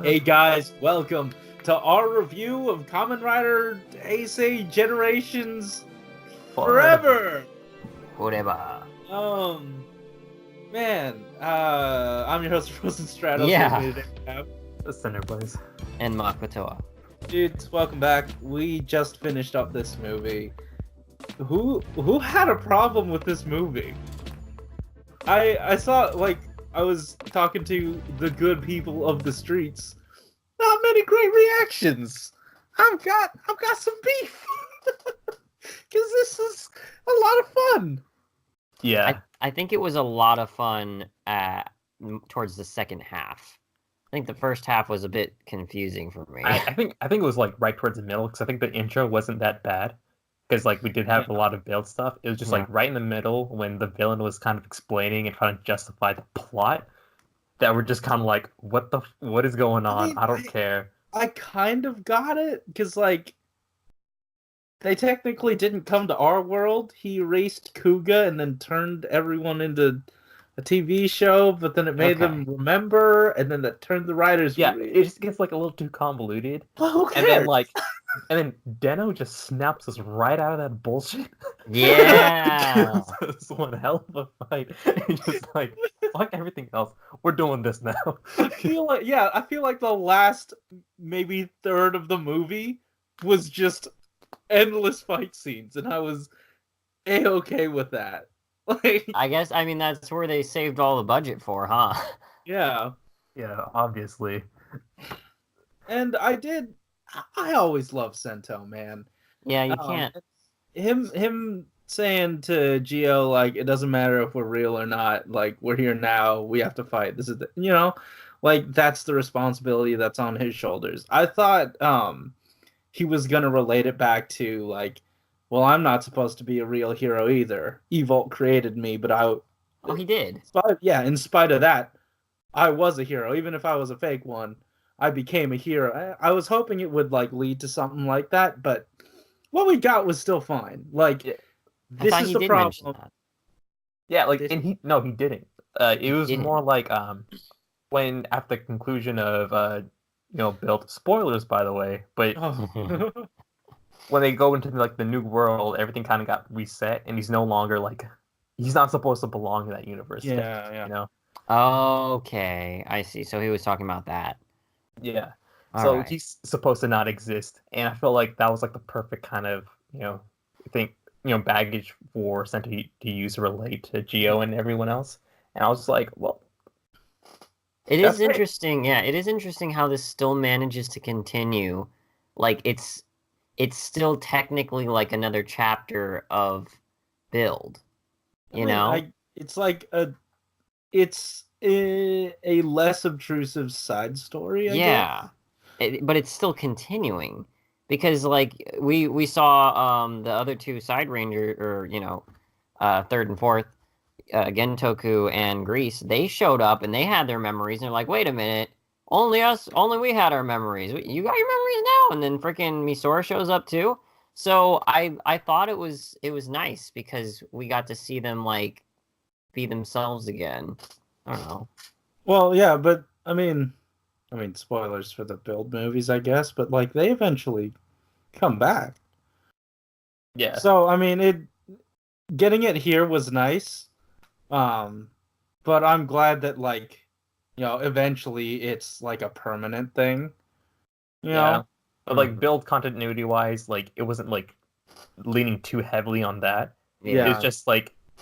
Hey guys, welcome to our review of Kamen Rider Heisei Generations Forever! Forever. I'm your host, Frozen Stratos. Yeah. With me today we have Cinder Blaze. And Makotoa. Dudes, welcome back. We just finished up this movie. Who had a problem with this movie? I saw, I was talking to the good people of the streets. Not many great reactions. I've got some beef. Because this is a lot of fun. Yeah. I think it was a lot of fun towards the second half. I think the first half was a bit confusing for me. I think it was like right towards the middle because I think the intro wasn't that bad. Because we did have a lot of build stuff. It was just right in the middle when the villain was kind of explaining and trying to justify the plot. That we're just kind of like, what is going on? I don't care. I kind of got it because they technically didn't come to our world. He erased Kuga and then turned everyone into a TV show, but then it made them remember, and then that turned the writers. Yeah, it just gets a little too convoluted. Well, who cares? And then Deno just snaps us right out of that bullshit. Yeah. This one hell of a fight. He's just like, fuck everything else. We're doing this now. I feel like the last maybe third of the movie was just endless fight scenes, and I was A-okay with that. I guess, that's where they saved all the budget for, huh? Yeah. Yeah, obviously. And I always love Sento, man. Yeah, you can't. Him saying to Gio, it doesn't matter if we're real or not, we're here now, we have to fight. This is that's the responsibility that's on his shoulders. I thought he was gonna relate it back to well, I'm not supposed to be a real hero either. Evolt created me, but he did. In spite of that, I was a hero. Even if I was a fake one, I became a hero. I was hoping it would lead to something like that, but what we got was still fine. This is the problem. Yeah, and he didn't. It was more when at the conclusion of build spoilers, by the way, but when they go into the new world, everything kind of got reset, and he's no longer he's not supposed to belong in that universe. Yeah. Okay, I see. So he was talking about that. Yeah. All he's supposed to not exist, and I feel like that was the perfect kind of baggage for Sento to use to relate to Gio and everyone else. And I was just like, well, it is interesting. Yeah, it is interesting how this still manages to continue. It's still technically another chapter of build. It's a less obtrusive side story. I guess. But it's still continuing because we saw the other two side ranger or third and fourth, Gentoku and Grease. They showed up and they had their memories and they're like, wait a minute. Only we had our memories. You got your memories now, and then freaking Misora shows up too. So I thought it was nice because we got to see them be themselves again. I don't know. Well, yeah, but I mean, spoilers for the build movies, I guess. But they eventually come back. Yeah. So getting it here was nice. But I'm glad that eventually it's a permanent thing. You know? But build continuity wise, it wasn't leaning too heavily on that. Yeah. It was just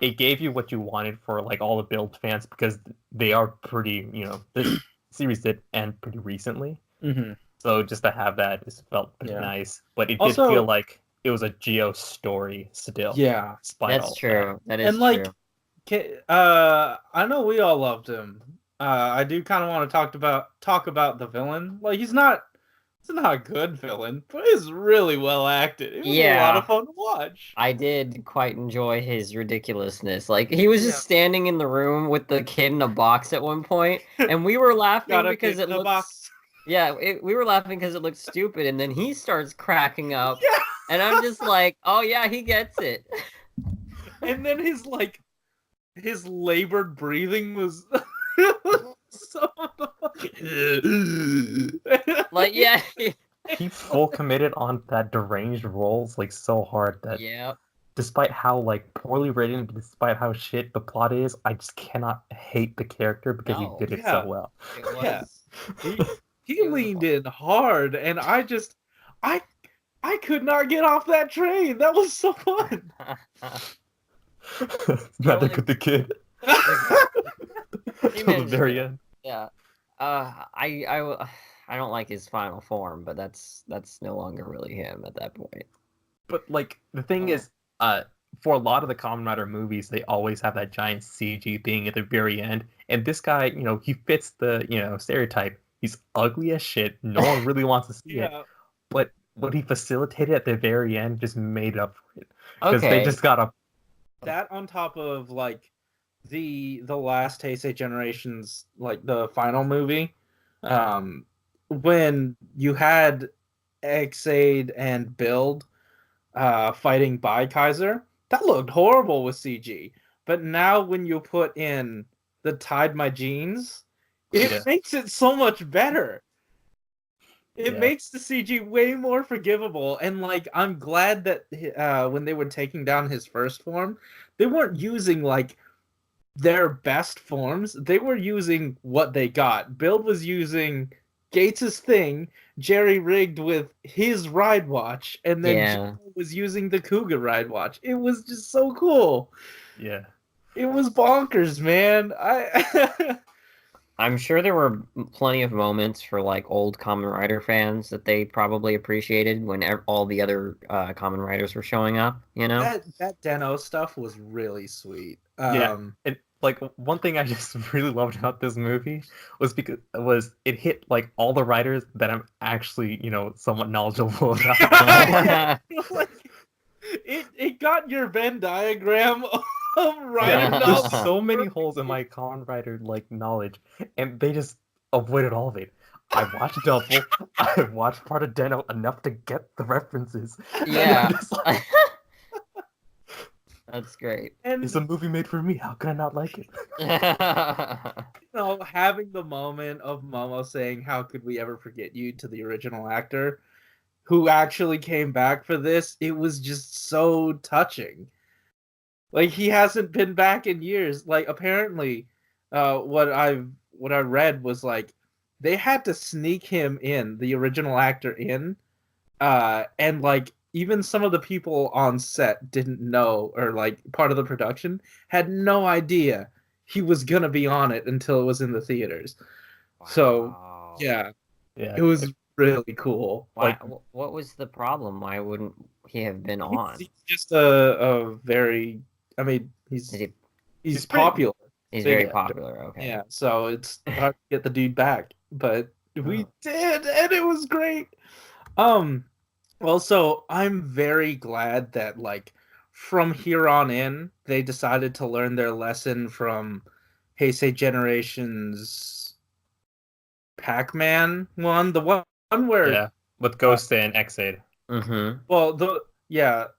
it gave you what you wanted for all the build fans because they are pretty, this series did end pretty recently. Mm-hmm. So just to have that just felt pretty nice. But it did feel like it was a Geo story still. Yeah. That's true. That is true. I know we all loved him. I do kind of want to talk about the villain. He's not a good villain, but he's really well acted. It was a lot of fun to watch. I did quite enjoy his ridiculousness. He was just standing in the room with the kid in a box at one point, and we were laughing because it looks. Yeah, we were laughing because it looked stupid, and then he starts cracking up, and I'm just like, oh yeah, he gets it. And then his labored breathing was so Like, yeah. He's full committed on that deranged roles like so hard that Yep. despite how like poorly written, despite how shit the plot is, I just cannot hate the character because he did it so well. It was. Yeah. He It was leaned in hard, and I could not get off that train. That was so fun. Neither could the kid. He Till the managed very it. end. Yeah. I don't like his final form, but that's no longer really him at that point. But like the thing is, for a lot of the Kamen Rider movies, they always have that giant CG thing at the very end. And this guy, you know, he fits the, you know, stereotype. He's ugly as shit. No one really wants to see it. But what he facilitated at the very end just made up for it. Because they just got a... That on top of like the last Heisei Generations, like the final movie, when you had Exade and Build fighting by Kaiser, that looked horrible with CG. But now when you put in the Tied My Jeans, it makes it so much better. It makes the CG way more forgivable, and like I'm glad that when they were taking down his first form, they weren't using like their best forms. They were using what they got. Build was using Gates' thing, Jerry rigged with his ride watch, and then Joe was using the Kuga ride watch. It was just so cool. Yeah. It was bonkers, man. I'm sure there were plenty of moments for like old Kamen Rider fans that they probably appreciated when all the other Kamen Riders were showing up. You know, that Deno stuff was really sweet. And like one thing I just really loved about this movie was it hit like all the writers that I'm actually, you know, somewhat knowledgeable about. It got your Venn diagram of writing. There's so many holes in my Kamen Rider like knowledge, and they just avoided all of it. I watched Double. I watched part of Deno enough to get the references. Yeah. That's great. And it's a movie made for me. How can I not like it? You know, having the moment of Momo saying, "How could we ever forget you?" to the original actor, who actually came back for this, it was just so touching. Like he hasn't been back in years. Like apparently, what I read was like they had to sneak him in, the original actor in, and like even some of the people on set didn't know, or like part of the production had no idea he was gonna be on it until it was in the theaters. Wow. So yeah, it was really cool. Like, what was the problem? Why wouldn't he have been on? He's just a very, I mean, he's popular. He's very popular. Okay. Yeah, so it's hard to get the dude back, but we did, and it was great. Also, I'm very glad that like from here on in, they decided to learn their lesson from Heisei Generations Pac-Man one, the one where with Ghost and Exade. Mm-hmm. Well,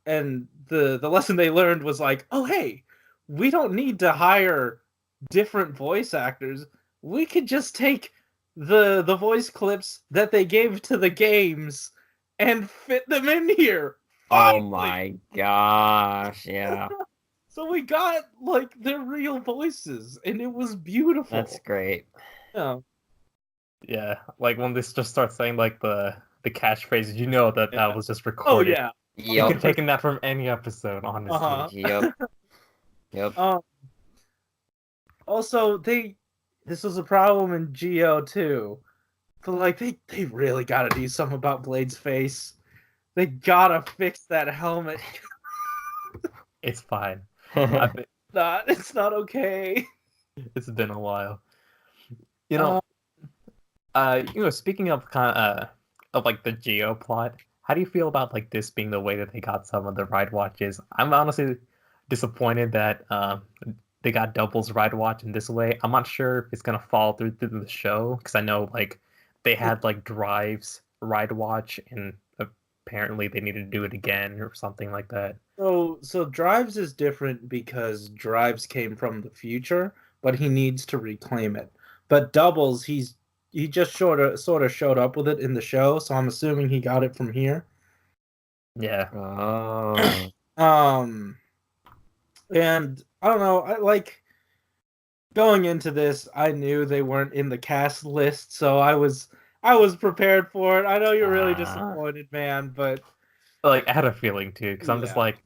and the lesson they learned was like, oh hey, we don't need to hire different voice actors. We could just take the voice clips that they gave to the games and fit them in here. Finally. Oh my gosh, yeah. So we got like their real voices, and it was beautiful. That's great. Yeah. Yeah, like when they just start saying like the catchphrases, you know that was just recorded. Oh yeah. You could have taken that from any episode, honestly. Yep. Also, this was a problem in Geo too. But like they really gotta do something about Blade's face. They gotta fix that helmet. It's fine. It's not okay. It's been a while. You know, speaking of of like the Geo plot, how do you feel about like this being the way that they got some of the ride watches? I'm honestly disappointed that they got Double's ride watch in this way. I'm not sure if it's gonna fall through the show, because I know like they had like Drive's ride watch, and apparently they needed to do it again or something like that. So Drive's is different because Drive's came from the future, but he needs to reclaim it. But Double's, he's just sort of showed up with it in the show, so I'm assuming he got it from here. Yeah. Oh. And I don't know, I like going into this, I knew they weren't in the cast list, so I was prepared for it. I know you're really disappointed, man, but like I had a feeling too, because I'm just yeah. like,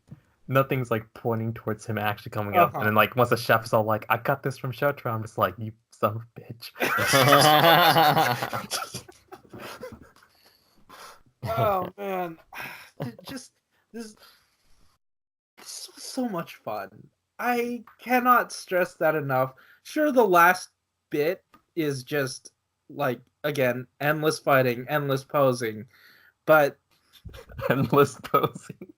nothing's like pointing towards him actually coming up, and then like once the chef is all like, "I got this from Showtime," I'm just like, "You son of a bitch." Oh man, just this was so much fun. I cannot stress that enough. Sure, the last bit is just like, again, endless fighting, endless posing, but Endless posing.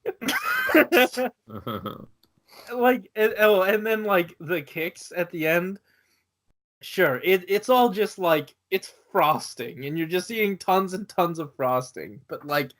like, and then like the kicks at the end. Sure, it's all just like, it's frosting, and you're just eating tons and tons of frosting. But like,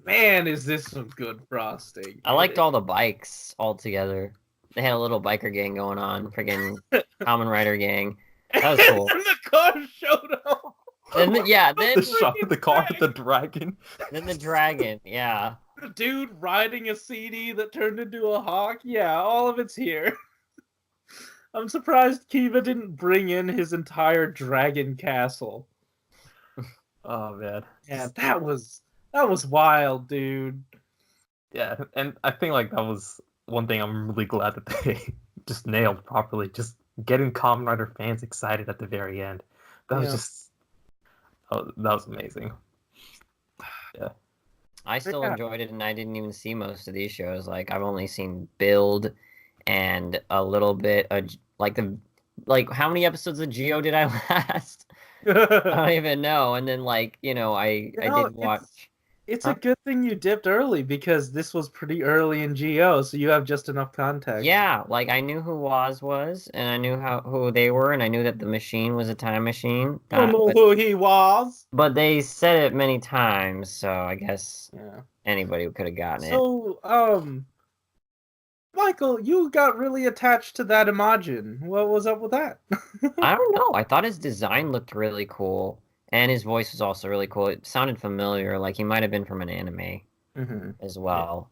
man, is this some good frosting? I liked all the bikes all together. They had a little biker gang going on, freaking Kamen Rider gang. That was cool. And the car showed up. And then, yeah, then the car with the dragon. Then the dragon, yeah. The dude riding a CD that turned into a hawk. Yeah, all of it's here. I'm surprised Kiva didn't bring in his entire dragon castle. Oh man. Yeah, that was wild, dude. Yeah, and I think like that was one thing I'm really glad that they just nailed properly. Just getting Kamen Rider fans excited at the very end. That was just that was amazing. Yeah. I still enjoyed it, and I didn't even see most of these shows. Like, I've only seen Build and a little bit of how many episodes of Geo did I last? I don't even know. And then I did watch. It's a good thing you dipped early, because this was pretty early in Geo, so you have just enough context. Yeah, like I knew who Woz was, and I knew who they were, and I knew that the machine was a time machine. I don't know who he was. But they said it many times, so I guess anybody could have gotten it. So, Michael, you got really attached to that Imagine. What was up with that? I don't know. I thought his design looked really cool, and his voice was also really cool. It sounded familiar, like he might have been from an anime as well.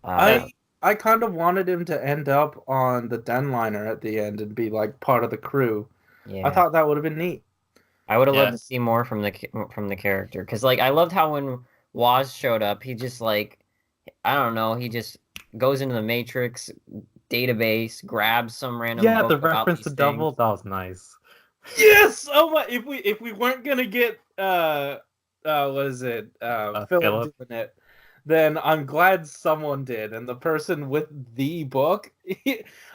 I kind of wanted him to end up on the Denliner at the end and be like part of the crew. Yeah. I thought that would have been neat. I would have loved to see more from the character, because like I loved how when Woz showed up, he just like, I don't know, he just goes into the Matrix database, grabs some random book the about reference these to things. Double, that was nice. Yes! Oh my, if we weren't gonna get what is it? Philip doing it, then I'm glad someone did, and the person with the book,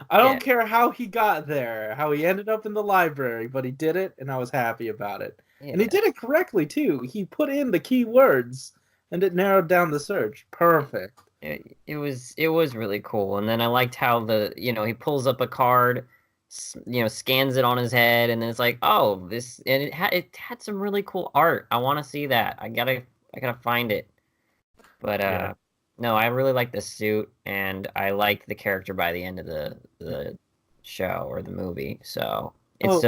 I don't care how he got there, how he ended up in the library, but he did it, and I was happy about it. Yeah. And he did it correctly too. He put in the key words, and it narrowed down the search. Perfect. It was really cool. And then I liked how he pulls up a card, scans it on his head, and then it's like, oh, this, and it had some really cool art. I want to see that. I gotta find it. But no, I really liked the suit, and I liked the character by the end of the show or the movie. So it's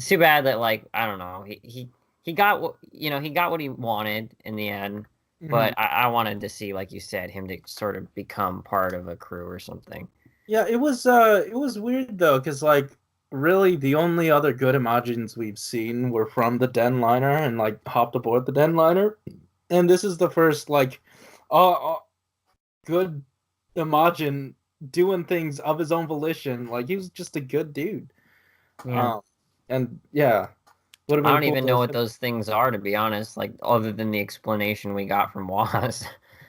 too bad that, like, I don't know, he got what he wanted in the end. But I wanted to see, like you said, him to sort of become part of a crew or something. Yeah, it was weird though, because like really the only other good Imagines we've seen were from the Denliner and like hopped aboard the Denliner, and this is the first like good Imagine doing things of his own volition. Like, he was just a good dude. Yeah. And yeah. I don't even know what those things are, to be honest, like, other than the explanation we got from Woz.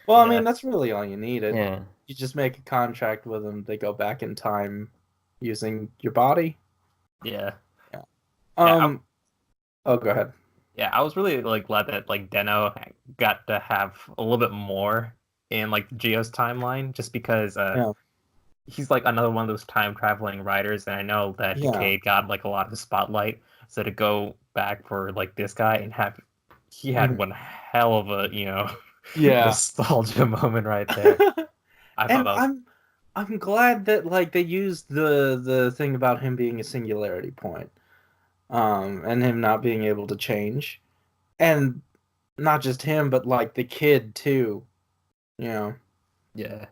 Well, I mean, that's really all you needed. Yeah. You just make a contract with them. They go back in time using your body. Yeah. Oh, go ahead. Yeah, I was really like glad that like Deno got to have a little bit more in like Geo's timeline, just because he's like another one of those time traveling writers, and I know that Decade got like a lot of the spotlight. So to go back for like this guy and he had one hell of a nostalgia moment right there. I'm glad that like they used the thing about him being a singularity point. and him not being able to change, and not just him, but like the kid too, you know. Yeah.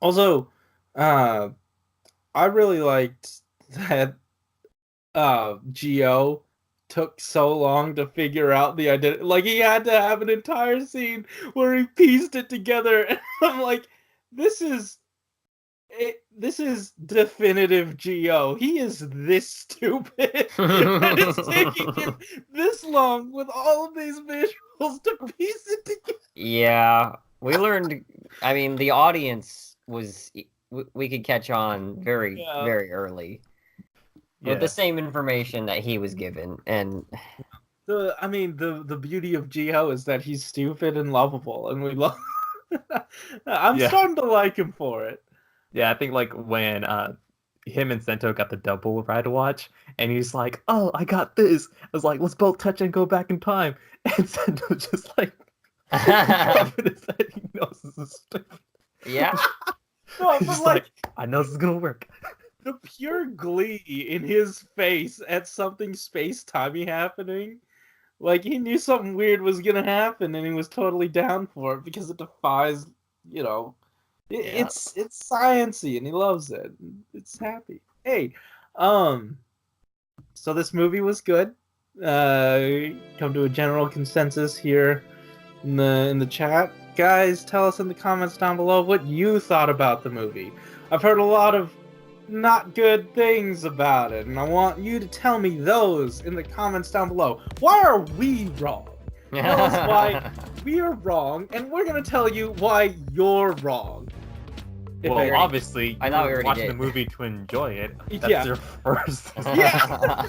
Also, I really liked that Gio took so long to figure out the identity. Like, he had to have an entire scene where he pieced it together, and I'm like, this is definitive Gio. He is this stupid, and it's taking him this long with all of these visuals to piece it together. Yeah, we learned. I mean, the audience was. We could catch on very early with the same information that he was given, and the beauty of Gio is that he's stupid and lovable, and we love. I'm starting to like him for it. Yeah, I think like when him and Sento got the double ride watch, and he's like, "Oh, I got this." I was like, "Let's both touch and go back in time," and Sento just like, he knows this is stupid. Yeah. No, but like, I know this is gonna work. The pure glee in his face at something space-timey happening. Like, he knew something weird was gonna happen, and he was totally down for it because it defies, you know, it's science-y, and he loves it. It's happy. Hey, so this movie was good. Come to a general consensus here in the chat. Guys, tell us in the comments down below what you thought about the movie. I've heard a lot of not good things about it, and I want you to tell me those in the comments down below. Why are we wrong? Tell us why we are wrong, and we're gonna tell you why you're wrong. Well, obviously, I thought we already watching did. the movie to enjoy it. That's your first. Yeah.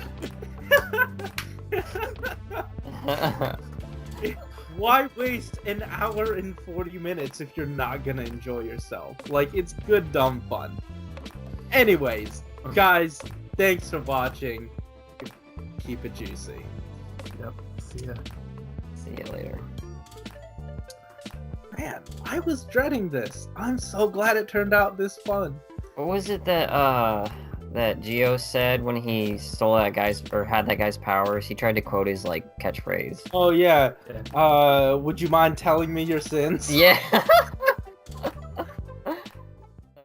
Why waste an hour and 40 minutes if you're not gonna enjoy yourself? Like, it's good dumb fun. Anyways, guys, thanks for watching. Keep it juicy. Yep. See ya. See you later. Man, I was dreading this. I'm so glad it turned out this fun. What was it that Gio said when he stole that guy's or had that guy's powers? He tried to quote his like catchphrase. Oh yeah. Would you mind telling me your sins? Yeah.